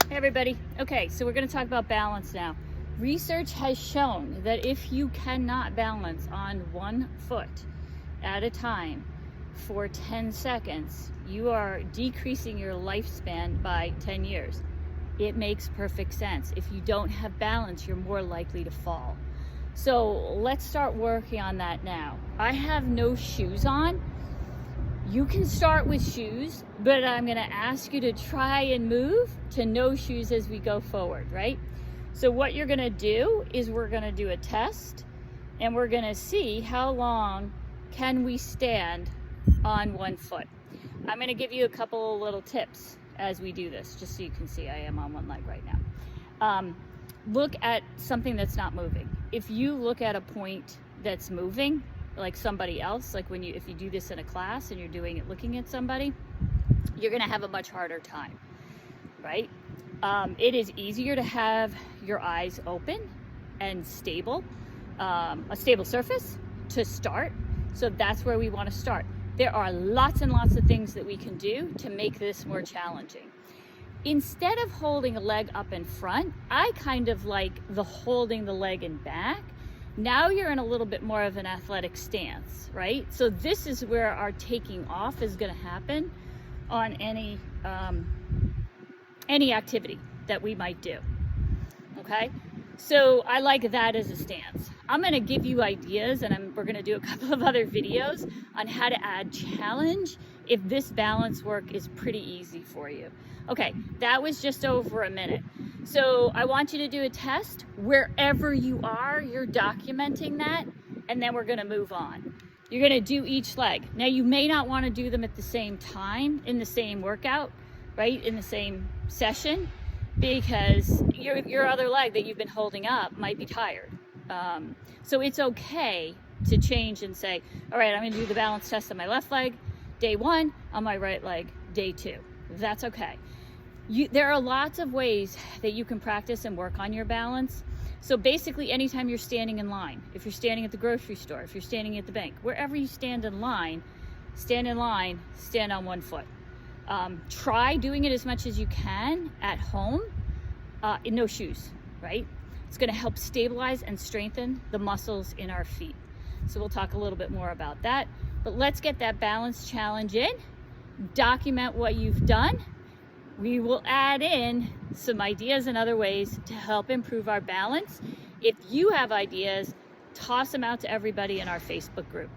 Hey everybody. Okay, so we're going to talk about balance now. Research has shown that if you cannot balance on one foot at a time for 10 seconds, you are decreasing your lifespan by 10 years. It makes perfect sense. If you don't have balance, you're more likely to fall. So let's start working on that now. I have no shoes on. You can start with shoes, but I'm going to ask you to try and move to no shoes as we go forward, right? So what you're going to do is we're going to do a test, and we're going to see how long can we stand on one foot. I'm going to give you a couple of little tips as we do this, just so you can see I am on one leg right now. Look at something that's not moving. If you look at a point that's moving, like somebody else, like if you do this in a class and you're doing it looking at somebody, you're going to have a much harder time, right? It is easier to have your eyes open and stable, a stable surface to start. So that's where we want to start. There are lots and lots of things that we can do to make this more challenging. Instead of holding a leg up in front, I kind of like the holding the leg in back. Now you're in a little bit more of an athletic stance, right? So this is where our taking off is going to happen on any activity that we might do, okay? So I like that as a stance. I'm going to give you ideas, and we're going to do a couple of other videos on how to add challenge if this balance work is pretty easy for you. Okay, that was just over a minute. So I want you to do a test wherever you are. You're documenting that, and then we're going to move on. You're going to do each leg. Now you may not want to do them at the same time in the same workout, right? In the same session, because your other leg that you've been holding up might be tired. So it's okay to change and say, all right, I'm going to do the balance test on my left leg day 1, on my right leg day 2. That's okay. There are lots of ways that you can practice and work on your balance. So basically, anytime you're standing in line, if you're standing at the grocery store, if you're standing at the bank, wherever you stand in line, stand on one foot. Try doing it as much as you can at home in no shoes, right? It's going to help stabilize and strengthen the muscles in our feet. So we'll talk a little bit more about that. But let's get that balance challenge in. Document what you've done. We will add in some ideas and other ways to help improve our balance. If you have ideas, toss them out to everybody in our Facebook group.